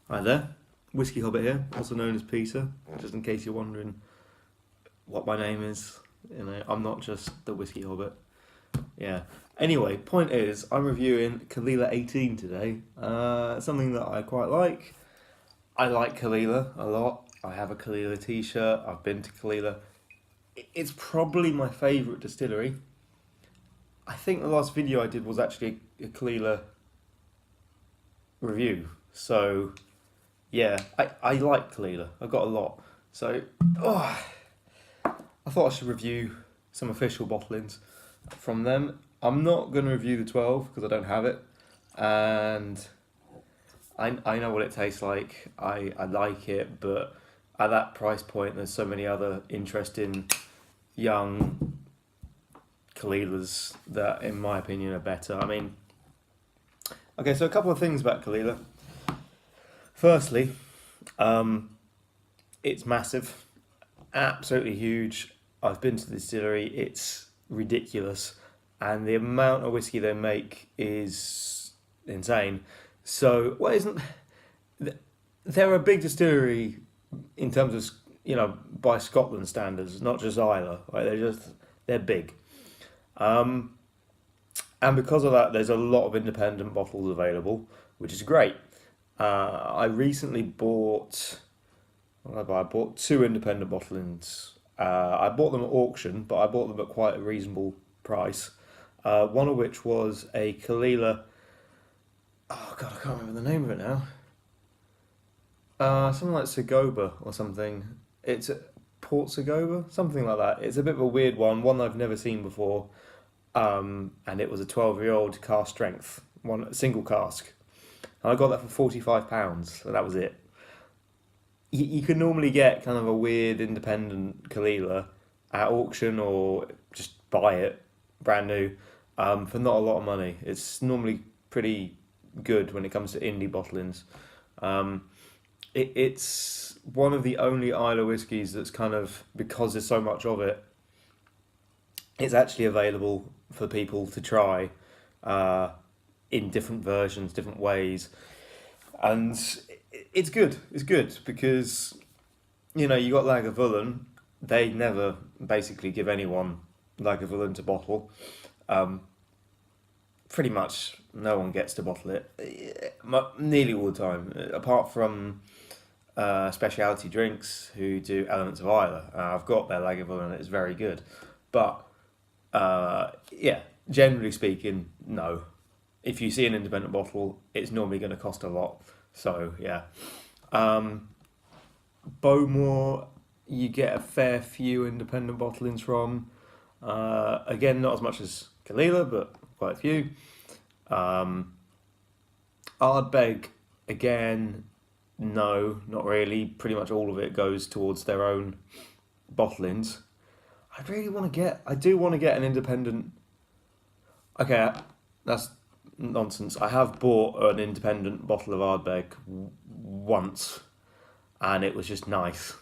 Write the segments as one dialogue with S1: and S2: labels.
S1: Hi there, Whiskey Hobbit here, also known as Peter, just in case you're wondering what my name is. I'm not just the Whiskey Hobbit. Yeah. Anyway, point is, I'm reviewing Kalila 18 today. Something that I quite like. I like Kalila a lot. I have a Kalila t-shirt. I've been to Kalila. It's probably my favourite distillery. I think the last video I did was actually a Kalila review. So yeah, I like Kalila. I've got a lot. So, I thought I should review some official bottlings from them. I'm not going to review the 12 because I don't have it. And I know what it tastes like. I like it, but at that price point, there's so many other interesting young Kalilas that, in my opinion, are better. I mean, okay, so a couple of things about Kalila. Firstly, it's massive, absolutely huge. I've been to the distillery, it's ridiculous, and the amount of whiskey they make is insane. So, well, isn't they're a big distillery in terms of by Scotland standards, not just Islay. Like they're big, and because of that, there's a lot of independent bottles available, which is great. I recently bought. What did I buy? I bought two independent bottlings. I bought them at auction, but I bought them at quite a reasonable price. One of which was a Kalila. Oh God, I can't remember the name of it now. Something like Segoba or something. It's Port Segoba, something like that. It's a bit of a weird one I've never seen before. And it was a 12-year-old cask strength, one single cask. And I got that for £45, and that was it. You can normally get kind of a weird independent Kalila at auction or just buy it brand new for not a lot of money. It's normally pretty good when it comes to indie bottlings. It's one of the only Islay whiskies that's kind of, because there's so much of it, it's actually available for people to try in different versions, different ways. And it's good. It's good because you got Lagavulin. They never basically give anyone Lagavulin to bottle. Pretty much no one gets to bottle it, nearly all the time, apart from specialty drinks who do Elements of Islay. I've got their Lagavulin. It's very good, but yeah, generally speaking, no. If you see an independent bottle, it's normally going to cost a lot. So yeah, Bowmore, you get a fair few independent bottlings from. Again, not as much as Kalila, but quite a few. Ardbeg, again, no, not really. Pretty much all of it goes towards their own bottlings. I do want to get an independent. Okay, that's nonsense. I have bought an independent bottle of Ardbeg once, and it was just nice.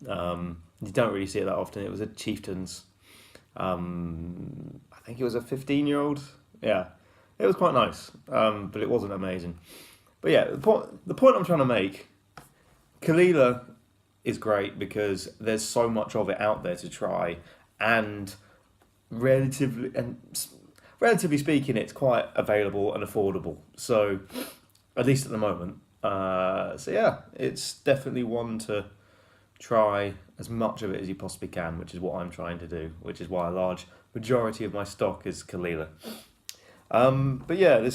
S1: You don't really see it that often. It was a Chieftain's. I think it was a 15-year-old. Yeah, it was quite nice, but it wasn't amazing. But yeah, the point I'm trying to make, Kalila is great because there's so much of it out there to try, and relatively speaking, it's quite available and affordable. So, at least at the moment. So yeah, it's definitely one to try as much of it as you possibly can, which is what I'm trying to do. Which is why a large majority of my stock is Kalila. But yeah,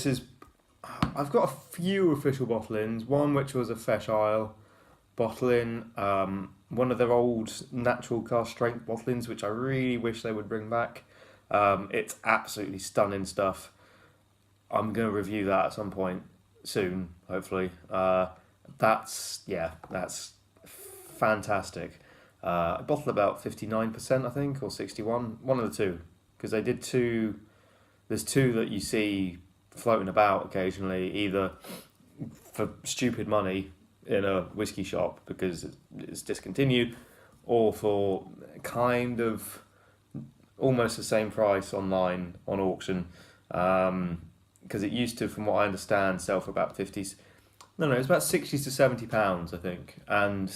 S1: I've got a few official bottlings. One which was a Fesh Isle bottling. One of their old natural cask strength bottlings, which I really wish they would bring back. It's absolutely stunning stuff. I'm going to review that at some point soon, hopefully. That's fantastic. I bottled about 59%, I think, or 61, one of the two, because they did two. There's two that you see floating about occasionally, either for stupid money in a whiskey shop because it's discontinued, or for kind of almost the same price online on auction, because it used to, from what I understand, sell for about No, it's about 60 to 70 pounds, I think, and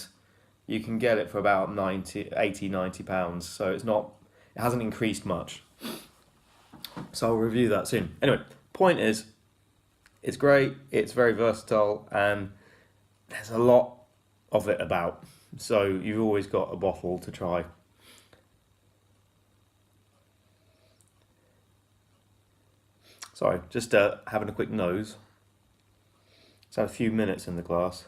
S1: you can get it for about 90, 80, 90 pounds. So it hasn't increased much. So I'll review that soon. Anyway, point is, it's great. It's very versatile, and there's a lot of it about. So you've always got a bottle to try. Sorry, just having a quick nose. It's had a few minutes in the glass.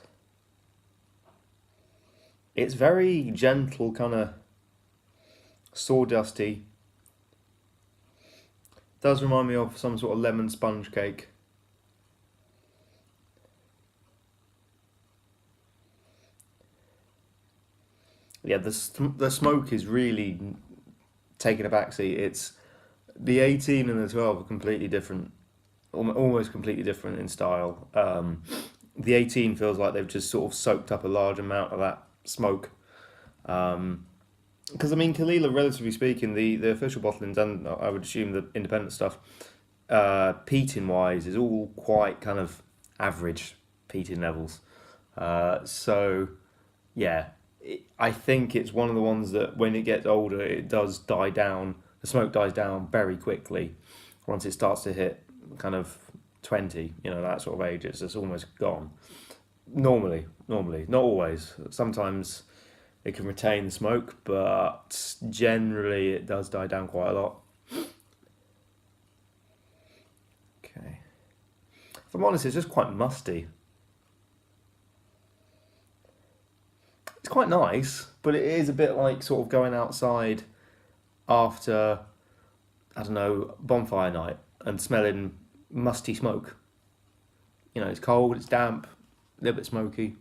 S1: It's very gentle, kind of sawdusty. Does remind me of some sort of lemon sponge cake. Yeah, the smoke is really taking a backseat. It's the 18 and the 12 are completely different, almost completely different in style. The 18 feels like they've just sort of soaked up a large amount of that smoke. Because I mean, Kalila, relatively speaking, the official bottlings and I would assume the independent stuff, peating wise, is all quite kind of average peating levels. So yeah, I think it's one of the ones that when it gets older, it does die down. The smoke dies down very quickly once it starts to hit kind of 20, that sort of age. It's almost gone. Normally, not always. Sometimes it can retain the smoke, but generally it does die down quite a lot. Okay. If I'm honest, it's just quite musty. It's quite nice, but it is a bit like sort of going outside after, I don't know, bonfire night and smelling musty smoke. It's cold, it's damp, a little bit smoky.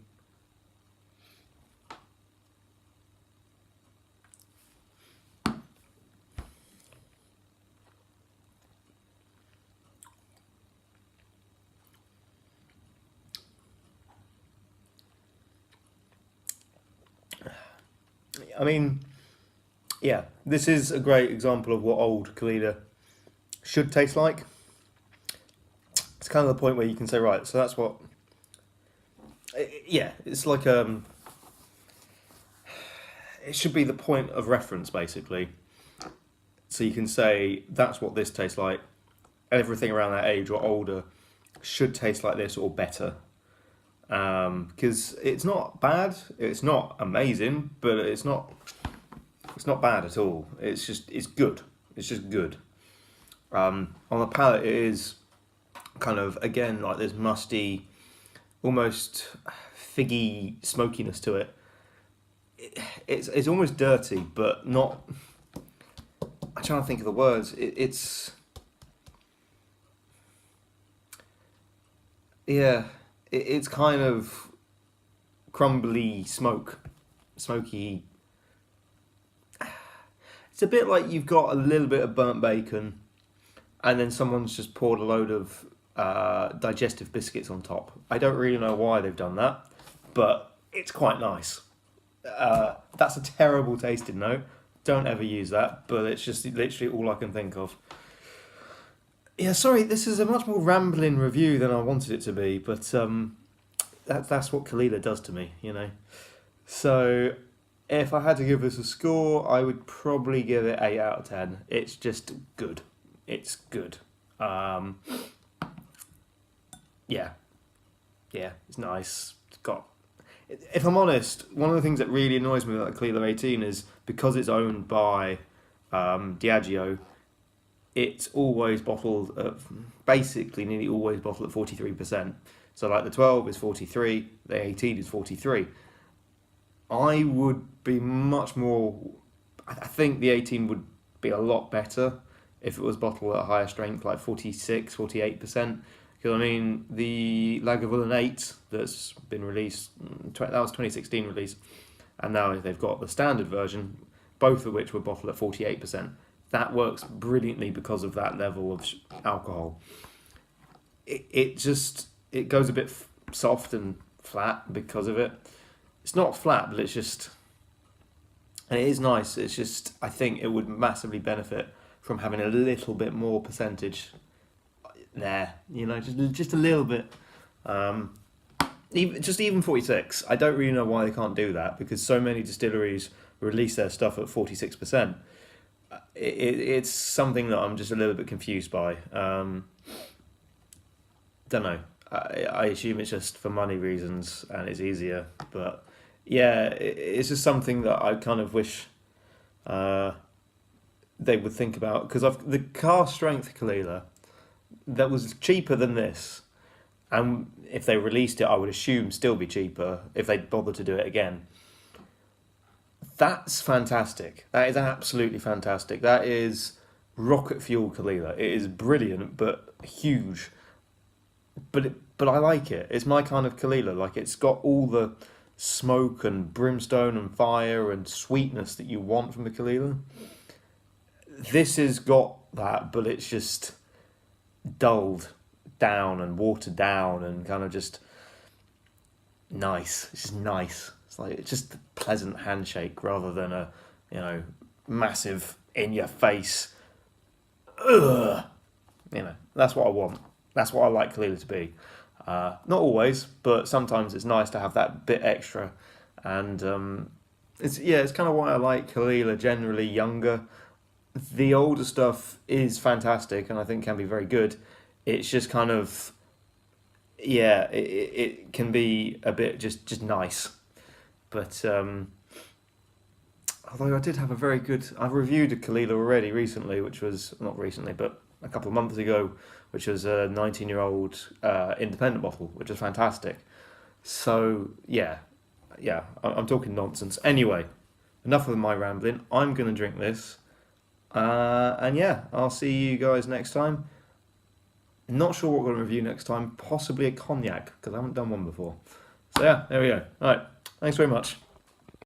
S1: I mean, yeah, this is a great example of what old Kalila should taste like. It's kind of the point where you can say, right, so that's what. Yeah, it's like it should be the point of reference basically. So you can say that's what this tastes like. Everything around that age or older should taste like this or better. Because it's not bad, it's not amazing, but it's not bad at all. It's good. It's just good. On the palate, it is kind of again like this musty, almost figgy smokiness to it. It's almost dirty, but not. I'm trying to think of the words. It's kind of crumbly smoky. It's a bit like you've got a little bit of burnt bacon, and then someone's just poured a load of digestive biscuits on top. I don't really know why they've done that, but it's quite nice. That's a terrible tasting note. Don't ever use that, but it's just literally all I can think of. Yeah, sorry, this is a much more rambling review than I wanted it to be, but that's what Kalila does to me, So, if I had to give this a score, I would probably give it 8 out of 10. It's just good. It's good. Yeah, it's nice. It's got. If I'm honest, one of the things that really annoys me about Kalila 18 is because it's owned by Diageo. It's always bottled at, basically nearly always bottled at 43%. So like the 12 is 43, the 18 is 43. I would be much more, I think the 18 would be a lot better if it was bottled at a higher strength, like 46, 48%. Because I mean, the Lagavulin 8 that's been released, that was 2016 release, and now they've got the standard version, both of which were bottled at 48%. That works brilliantly because of that level of alcohol. It goes a bit soft and flat because of it. It's not flat, but it's just, and it is nice. It's just, I think it would massively benefit from having a little bit more percentage there. Just a little bit. even 46. I don't really know why they can't do that because so many distilleries release their stuff at 46%. It's something that I'm just a little bit confused by. Don't know. I assume it's just for money reasons and it's easier. But yeah, it's just something that I kind of wish uh, they would think about because the car strength Kalila that was cheaper than this, and if they released it, I would assume still be cheaper if they bothered to do it again. That's fantastic. That is absolutely fantastic. That is rocket fuel Kalila. It is brilliant, but huge. But I like it. It's my kind of Kalila. Like it's got all the smoke and brimstone and fire and sweetness that you want from the Kalila. This has got that, but it's just dulled down and watered down and kind of just nice. It's just nice. It's just a pleasant handshake rather than a, massive in your face. Ugh. That's what I want. That's what I like Kalila to be. Not always, but sometimes it's nice to have that bit extra. And it's kind of why I like Kalila generally younger. The older stuff is fantastic and I think can be very good. It's just kind of, yeah, it can be a bit just nice. But although I did have a very good, I've reviewed a Kalila already recently, which was, not recently, but a couple of months ago, which was a 19-year-old independent bottle, which is fantastic. So, yeah, I'm talking nonsense. Anyway, enough of my rambling. I'm going to drink this. And yeah, I'll see you guys next time. Not sure what we're going to review next time. Possibly a cognac, because I haven't done one before. So yeah, there we go. All right. Thanks very much.